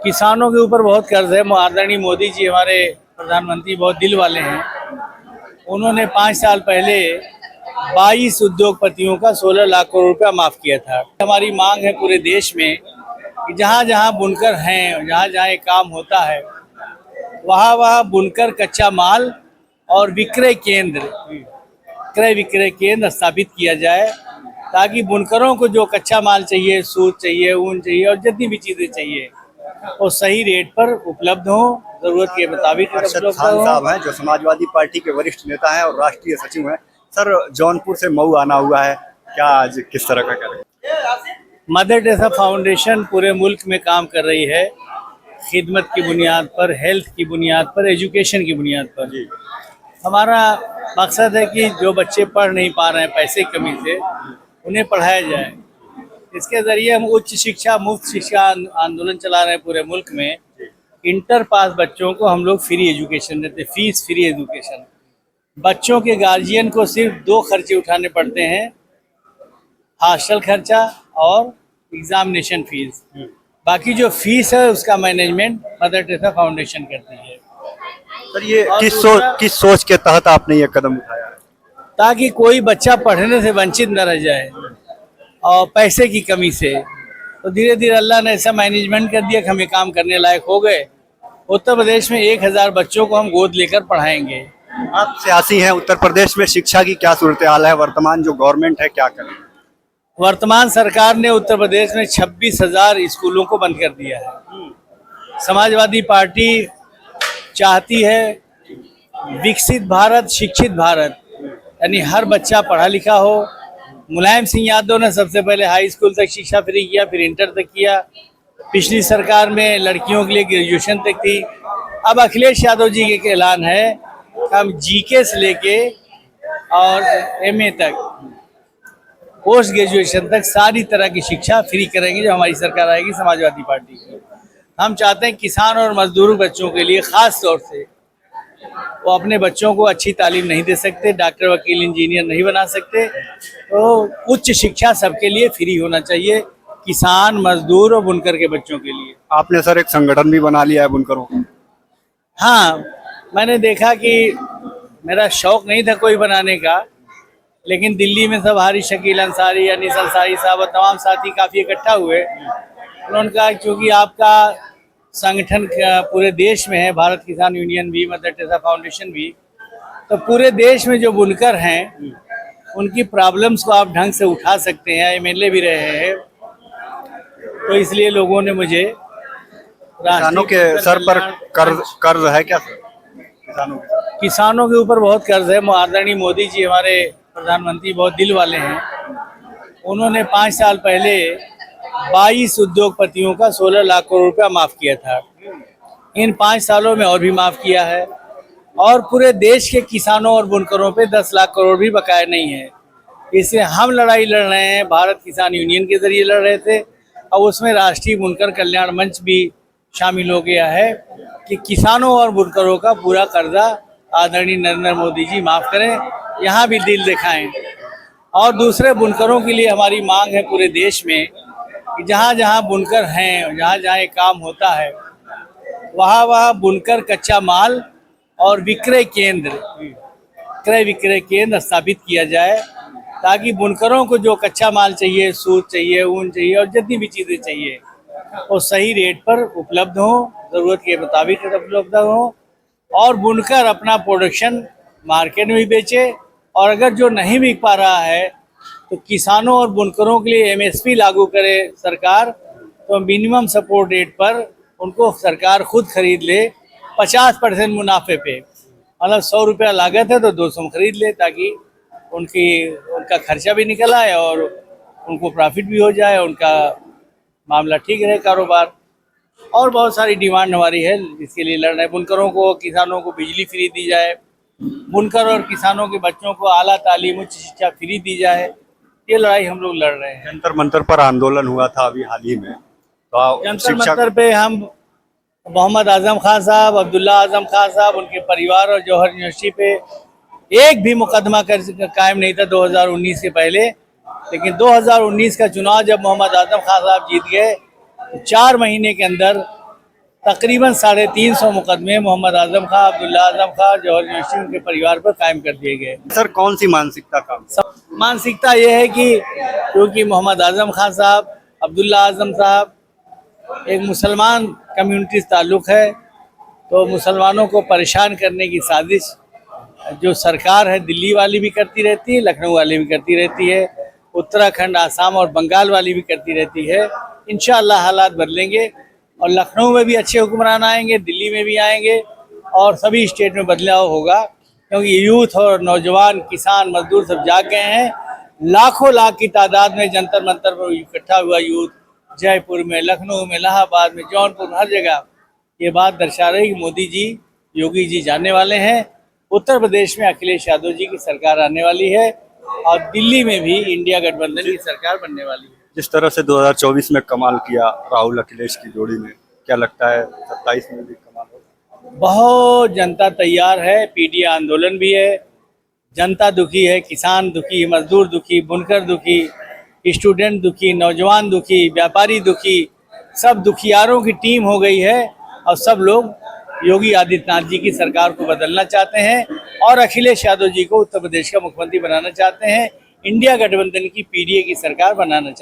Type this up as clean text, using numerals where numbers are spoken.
किसानों के ऊपर बहुत कर्ज है। आदरणीय मोदी जी हमारे प्रधानमंत्री बहुत दिल वाले हैं। उन्होंने 5 साल पहले 22 उद्योगपतियों का 16 लाख करोड़ रुपया माफ किया था। हमारी मांग है पूरे देश में कि जहाँ जहाँ बुनकर हैं, जहाँ जहाँ ये काम होता है, वहाँ वहाँ बुनकर कच्चा माल और क्रय विक्रय केंद्र स्थापित किया जाए, ताकि बुनकरों को जो कच्चा माल चाहिए, सूत चाहिए, ऊन चाहिए और जितनी भी चीज़ें चाहिए वो सही रेट पर उपलब्ध हो, जरूरत के मुताबिक अरशद उपलब्ध खान हो। साहब हैं जो समाजवादी पार्टी के वरिष्ठ नेता हैं और राष्ट्रीय सचिव हैं। सर, जौनपुर से मऊ आना हुआ है, क्या आज किस तरह का करें? मदर टेरेसा फाउंडेशन पूरे मुल्क में काम कर रही है, खिदमत की बुनियाद पर, हेल्थ की बुनियाद पर, एजुकेशन की बुनियाद पर। हमारा मकसद है कि जो बच्चे पढ़ नहीं पा रहे हैं पैसे की कमी से, उन्हें पढ़ाया जाए। इसके ज़रिए हम उच्च शिक्षा, मुफ्त शिक्षा आंदोलन चला रहे हैं पूरे मुल्क में। इंटर पास बच्चों को हम लोग फ्री एजुकेशन देते, फीस फ्री एजुकेशन। बच्चों के गार्जियन को सिर्फ 2 खर्चे उठाने पड़ते हैं, हॉस्टल खर्चा और एग्जामिनेशन फीस। बाकी जो फीस है उसका मैनेजमेंट मदर टेरेसा फाउंडेशन करती है। सर, ये किस सोच के तहत आपने ये कदम उठाया है? ताकि कोई बच्चा पढ़ने से वंचित न रह जाए और पैसे की कमी से। तो धीरे धीरे अल्लाह ने ऐसा मैनेजमेंट कर दिया कि हम ये काम करने लायक हो गए। उत्तर प्रदेश में 1000 बच्चों को हम गोद लेकर पढ़ाएंगे। आप सियासी हैं, उत्तर प्रदेश में शिक्षा की क्या सूरत हाल है? वर्तमान जो गवर्नमेंट है क्या करें? वर्तमान सरकार ने उत्तर प्रदेश में 26,000 स्कूलों को बंद कर दिया है। समाजवादी पार्टी चाहती है विकसित भारत, शिक्षित भारत, यानी हर बच्चा पढ़ा लिखा हो। मुलायम सिंह यादव ने सबसे पहले हाई स्कूल तक शिक्षा फ्री किया, फिर इंटर तक किया। पिछली सरकार में लड़कियों के लिए ग्रेजुएशन तक थी। अब अखिलेश यादव जी के ऐलान है हम जीके से लेके और एमए तक, पोस्ट ग्रेजुएशन तक सारी तरह की शिक्षा फ्री करेंगे जब हमारी सरकार आएगी समाजवादी पार्टी की। हम चाहते हैं किसान और मजदूर बच्चों के लिए ख़ास तौर से, वो अपने बच्चों को अच्छी तालीम नहीं दे सकते, डॉक्टर, वकील, इंजीनियर नहीं बना सकते, तो उच्च शिक्षा सबके लिए फ्री होना चाहिए, किसान, मजदूर और बुनकर के बच्चों के लिए। आपने सर एक संगठन भी बना लिया है बुनकरों का। हाँ, मैंने देखा कि मेरा शौक नहीं था कोई बनाने का, लेकिन दिल्ली में सब हारिस शकील अंसारी, अनीस अंसारी साहब और तमाम साथी काफ़ी इकट्ठा हुए। उन्होंने कहा क्योंकि आपका संगठन पूरे देश में है, भारत किसान यूनियन भी, मदर टेरेसा फाउंडेशन भी, तो पूरे देश में जो बुनकर हैं उनकी प्रॉब्लम्स को आप ढंग से उठा सकते हैं। एमएलए भी रहे हैं, तो इसलिए लोगों ने मुझे किसानों के सर पर कर्ज है क्या सर? किसानों के ऊपर बहुत कर्ज है। आदरणीय मोदी जी हमारे प्रधानमंत्री बहुत दिल वाले हैं। उन्होंने 5 साल पहले 22 उद्योगपतियों का 16 लाख करोड़ रुपया माफ किया था। इन 5 सालों में और भी माफ किया है, और पूरे देश के किसानों और बुनकरों पे 10 लाख करोड़ भी बकाया नहीं है। इसलिए हम लड़ाई लड़ रहे हैं, भारत किसान यूनियन के जरिए लड़ रहे थे, और उसमें राष्ट्रीय बुनकर कल्याण मंच भी शामिल हो गया है कि किसानों और बुनकरों का पूरा कर्जा आदरणीय नरेंद्र मोदी जी माफ़ करें, यहाँ भी दिल दिखाएं। और दूसरे बुनकरों के लिए हमारी मांग है पूरे देश में कि जहाँ जहाँ बुनकर हैं, जहाँ जहाँ ये काम होता है, वहाँ वहाँ बुनकर कच्चा माल और क्रय विक्रय केंद्र स्थापित किया जाए, ताकि बुनकरों को जो कच्चा माल चाहिए, सूत चाहिए, ऊन चाहिए और जितनी भी चीज़ें चाहिए वो सही रेट पर उपलब्ध हो, ज़रूरत के मुताबिक उपलब्ध हो, और बुनकर अपना प्रोडक्शन मार्केट में भी बेचे। और अगर जो नहीं बिक पा रहा है तो किसानों और बुनकरों के लिए एमएसपी लागू करे सरकार, तो मिनिमम सपोर्ट रेट पर उनको सरकार खुद खरीद ले 50% मुनाफे पे। मतलब 100 रुपया लागत है तो 200 में खरीद ले, ताकि उनका खर्चा भी निकल आए और उनको प्रॉफिट भी हो जाए, उनका मामला ठीक रहे, कारोबार। और बहुत सारी डिमांड हमारी है, जिसके लिए लड़ रहे हैं। बुनकरों को, किसानों को बिजली फ्री दी जाए, बुनकर और किसानों के बच्चों को आला तालीम, उच्च शिक्षा फ्री दी जाए। ये लड़ाई हम लोग लड़ रहे हैं। जंतर मंतर पर आंदोलन हुआ था अभी हाल ही में, तो जंतर मंतर पे हम मोहम्मद आजम खान साहब, अब्दुल्ला आजम खान साहब, उनके परिवार और जौहर यूनिवर्सिटी पे एक भी मुकदमा कायम नहीं था 2019 के पहले। लेकिन 2019 का चुनाव जब मोहम्मद आजम खान साहब जीत गए, तो 4 महीने के अंदर तकरीबन 350 मुकदमे मोहम्मद आजम खां, अब्दुल्ला आजम खां, जौहर यूनिवर्सिटी उनके परिवार पर कायम कर दिए गए। सर कौन सी मानसिकता काम? मानसिकता ये है कि क्योंकि मोहम्मद आजम खां साहब, अब्दुल्ला आजम साहब एक मुसलमान कम्युनिटी से ताल्लुक़ है, तो मुसलमानों को परेशान करने की साजिश जो सरकार है दिल्ली वाली भी करती रहती है, लखनऊ वाली भी करती रहती है, उत्तराखंड, आसाम और बंगाल वाली भी करती रहती है। इंशाअल्लाह हालात बदलेंगे और लखनऊ में भी अच्छे हुक्मरान आएंगे, दिल्ली में भी आएंगे और सभी स्टेट में बदलाव होगा, क्योंकि यूथ और नौजवान, किसान, मजदूर सब जाग गए हैं। लाखों लाख की तादाद में जंतर मंतर पर इकट्ठा हुआ यूथ, जयपुर में, लखनऊ में, इलाहाबाद में, जौनपुर में, हर जगह ये बात दर्शा रही कि मोदी जी, योगी जी जाने वाले हैं। उत्तर प्रदेश में अखिलेश यादव जी की सरकार आने वाली है और दिल्ली में भी इंडिया गठबंधन की सरकार बनने वाली है। जिस तरह से 2024 में कमाल किया राहुल अखिलेश की जोड़ी में, क्या लगता है 27 में भी कमाल होगा? बहुत जनता तैयार है, पीडीए आंदोलन भी है, जनता दुखी है, किसान दुखी, मजदूर दुखी, बुनकर दुखी, स्टूडेंट दुखी, नौजवान दुखी, व्यापारी दुखी, सब दुखियारों की टीम हो गई है और सब लोग योगी आदित्यनाथ जी की सरकार को बदलना चाहते हैं और अखिलेश यादव जी को उत्तर प्रदेश का मुख्यमंत्री बनाना चाहते हैं। इंडिया गठबंधन की पीडीए की सरकार बनाना चाहते हैं।